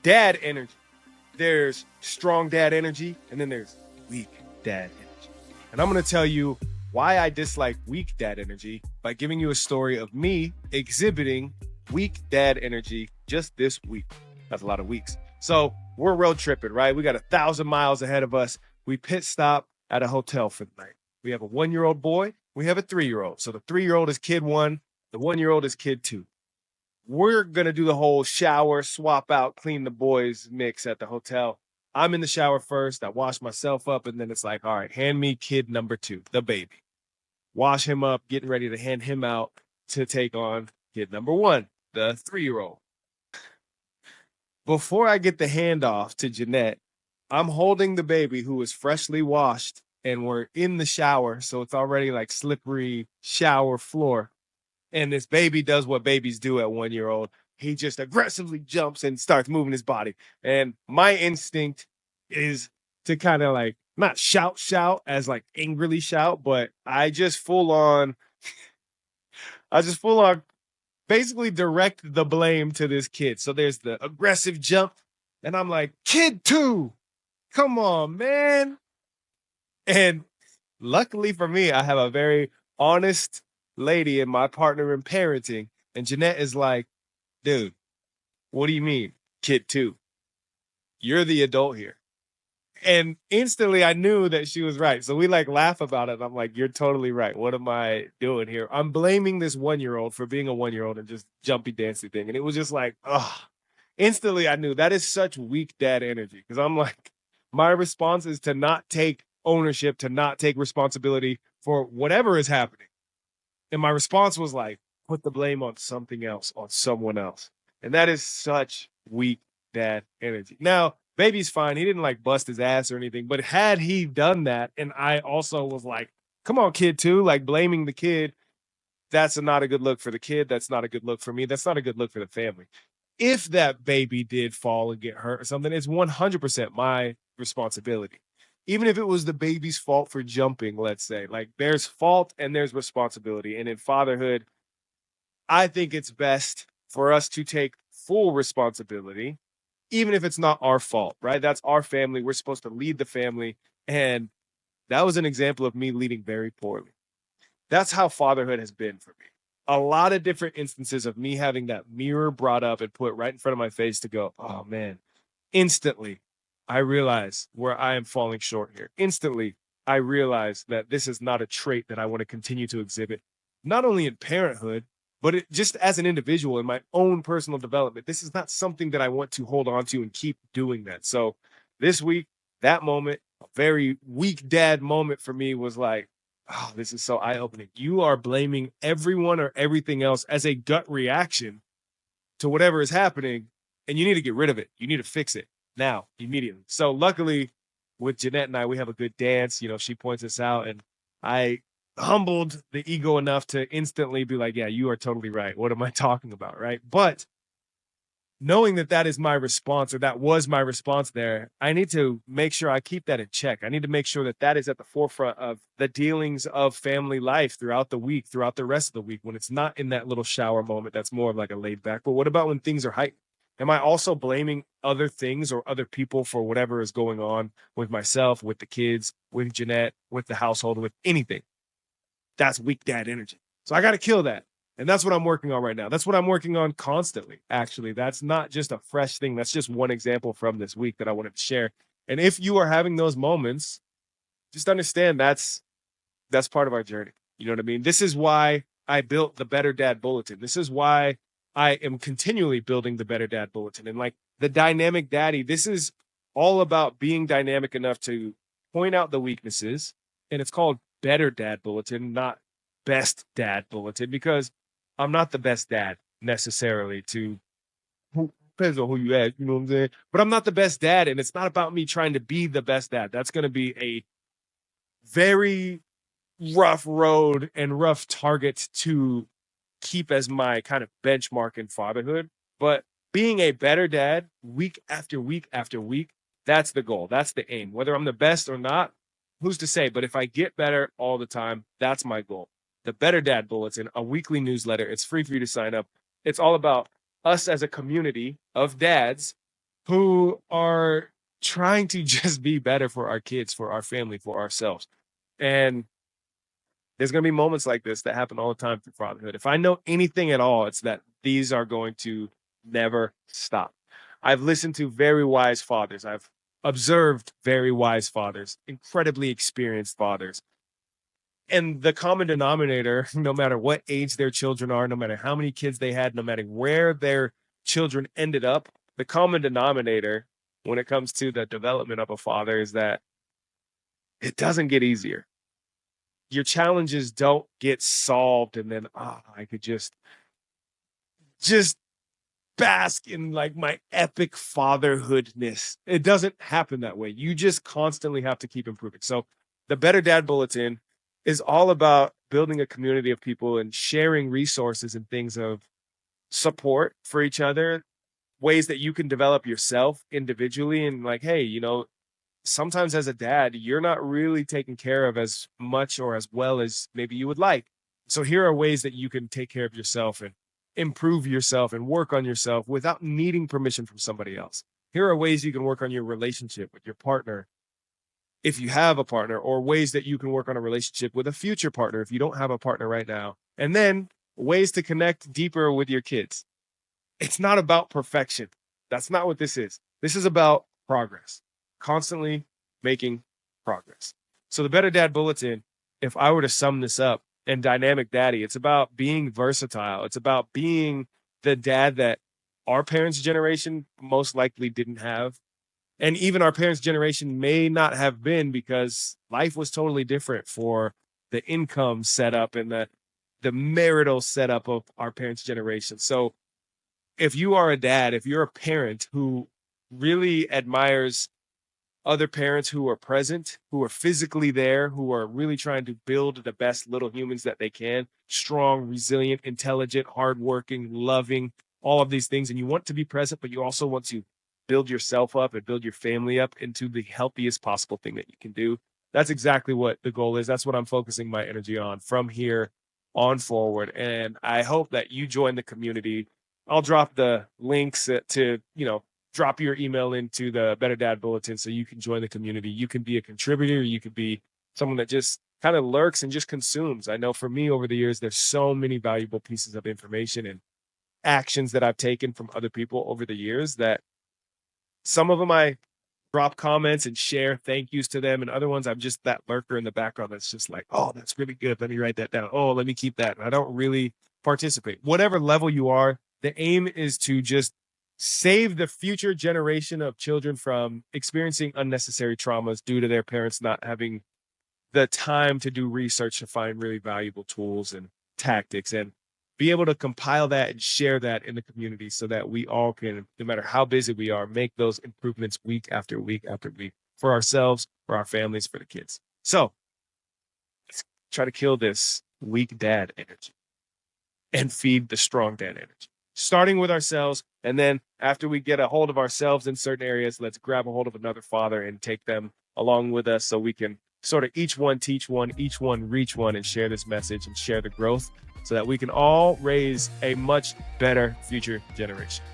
dad energy. There's strong dad energy, and then there's weak dad energy. And I'm going to tell you why I dislike weak dad energy by giving you a story of me exhibiting weak dad energy just this week. That's a lot of weeks. So we're road tripping, right? We got 1,000 miles ahead of us. We pit stop at a hotel for the night. We have a 1-year-old boy. We have a 3-year-old. So the 3-year-old is kid 1. The 1-year-old is kid 2. We're going to do the whole shower, swap out, clean the boys mix at the hotel. I'm in the shower first. I wash myself up, and then it's like, all right, hand me kid number 2, the baby. Wash him up, getting ready to hand him out to take on kid number 1, the 3-year-old. Before I get the handoff to Jeanette, I'm holding the baby who is freshly washed, and we're in the shower, so it's already like slippery shower floor. And this baby does what babies do at 1-year-old. He just aggressively jumps and starts moving his body. And my instinct is to kind of like not shout as like angrily shout, but I just full on basically direct the blame to this kid. So there's the aggressive jump, and I'm like, kid 2, come on, man. And luckily for me, I have a very honest lady and my partner in parenting. And Jeanette is like, dude, what do you mean, kid 2? You're the adult here. And instantly I knew that she was right. So we like laugh about it. I'm like, you're totally right. What am I doing here? I'm blaming this 1-year-old for being a 1-year-old and just jumpy dancing thing. And it was just like, instantly I knew that is such weak dad energy. Because I'm like, my response is to not take ownership, to not take responsibility for whatever is happening. And my response was like, put the blame on something else, on someone else. And that is such weak dad energy. Now, baby's fine. He didn't like bust his ass or anything. But had he done that, and I also was like, come on, kid 2, like blaming the kid, that's not a good look for the kid. That's not a good look for me. That's not a good look for the family. If that baby did fall and get hurt or something, it's 100% my responsibility. Even if it was the baby's fault for jumping, let's say, like there's fault and there's responsibility. And in fatherhood, I think it's best for us to take full responsibility, even if it's not our fault, right? That's our family. We're supposed to lead the family. And that was an example of me leading very poorly. That's how fatherhood has been for me. A lot of different instances of me having that mirror brought up and put right in front of my face to go, oh man, instantly I realize where I am falling short here. Instantly, I realize that this is not a trait that I want to continue to exhibit, not only in parenthood, but just as an individual in my own personal development. This is not something that I want to hold on to and keep doing that. So this week, that moment, a very weak dad moment for me was like, oh, this is so eye-opening. You are blaming everyone or everything else as a gut reaction to whatever is happening, and you need to get rid of it. You need to fix it now, immediately. So luckily, with Jeanette and I, we have a good dance. You know, she points us out, and I humbled the ego enough to instantly be like, yeah, you are totally right. What am I talking about, right? But knowing that that is my response, or that was my response there, I need to make sure I keep that in check. I need to make sure that that is at the forefront of the dealings of family life throughout the week, throughout the rest of the week, when it's not in that little shower moment. That's more of like a laid back. But what about when things are heightened? Am I also blaming other things or other people for whatever is going on with myself, with the kids, with Jeanette, with the household, with anything? That's weak dad energy. So I got to kill that. And that's what I'm working on right now. That's what I'm working on constantly, actually. That's not just a fresh thing. That's just one example from this week that I wanted to share. And if you are having those moments, just understand that's part of our journey. You know what I mean? This is why I built the Better Dad Bulletin. This is why I am continually building the Better Dad Bulletin. And like the dynamic daddy, this is all about being dynamic enough to point out the weaknesses. And it's called Better Dad Bulletin, not Best Dad Bulletin, because I'm not the best dad necessarily. Depends on who you ask, you know what I'm saying? But I'm not the best dad, and it's not about me trying to be the best dad. That's going to be a very rough road and rough target to keep as my kind of benchmark in fatherhood. But being a better dad week after week after week, that's the goal. That's the aim. Whether I'm the best or not, who's to say? But if I get better all the time, that's my goal. The Better Dad Bulletin, a weekly newsletter. It's free for you to sign up. It's all about us as a community of dads who are trying to just be better for our kids, for our family, for ourselves. And there's going to be moments like this that happen all the time through fatherhood. If I know anything at all, it's that these are going to never stop. I've listened to very wise fathers. I've observed very wise fathers, incredibly experienced fathers. And the common denominator, no matter what age their children are, no matter how many kids they had, no matter where their children ended up, the common denominator when it comes to the development of a father is that it doesn't get easier. Your challenges don't get solved and then I could just bask in like my epic fatherhoodness. It doesn't happen that way. You just constantly have to keep improving. So the Better Dad Bulletin is all about building a community of people and sharing resources and things of support for each other, ways that you can develop yourself individually. And like, hey, sometimes as a dad, you're not really taken care of as much or as well as maybe you would like. So here are ways that you can take care of yourself and improve yourself and work on yourself without needing permission from somebody else. Here are ways you can work on your relationship with your partner, if you have a partner, or ways that you can work on a relationship with a future partner if you don't have a partner right now. And then ways to connect deeper with your kids. It's not about perfection. That's not what this is. This is about progress, constantly making progress. So the Better Dad Bulletin, if I were to sum this up, and Dynamic Daddy, it's about being versatile. It's about being the dad that our parents' generation most likely didn't have. And even our parents' generation may not have been, because life was totally different for the income setup and the marital setup of our parents' generation. So if you are a dad, if you're a parent who really admires other parents who are present, who are physically there, who are really trying to build the best little humans that they can, strong, resilient, intelligent, hardworking, loving, all of these things. And you want to be present, but you also want to build yourself up and build your family up into the healthiest possible thing that you can do. That's exactly what the goal is. That's what I'm focusing my energy on from here on forward. And I hope that you join the community. I'll drop the links to, drop your email into the Better Dad Bulletin so you can join the community. You can be a contributor. You could be someone that just kind of lurks and just consumes. I know for me over the years, there's so many valuable pieces of information and actions that I've taken from other people over the years that some of them I drop comments and share thank yous to them. And other ones, I'm just that lurker in the background that's just like, oh, that's really good. Let me write that down. Oh, let me keep that. And I don't really participate. Whatever level you are, the aim is to just save the future generation of children from experiencing unnecessary traumas due to their parents not having the time to do research to find really valuable tools and tactics, and be able to compile that and share that in the community so that we all can, no matter how busy we are, make those improvements week after week after week for ourselves, for our families, for the kids. So let's try to kill this weak dad energy and feed the strong dad energy, starting with ourselves. And then after we get a hold of ourselves in certain areas, let's grab a hold of another father and take them along with us so we can sort of each one teach one, each one reach one, and share this message and share the growth so that we can all raise a much better future generation.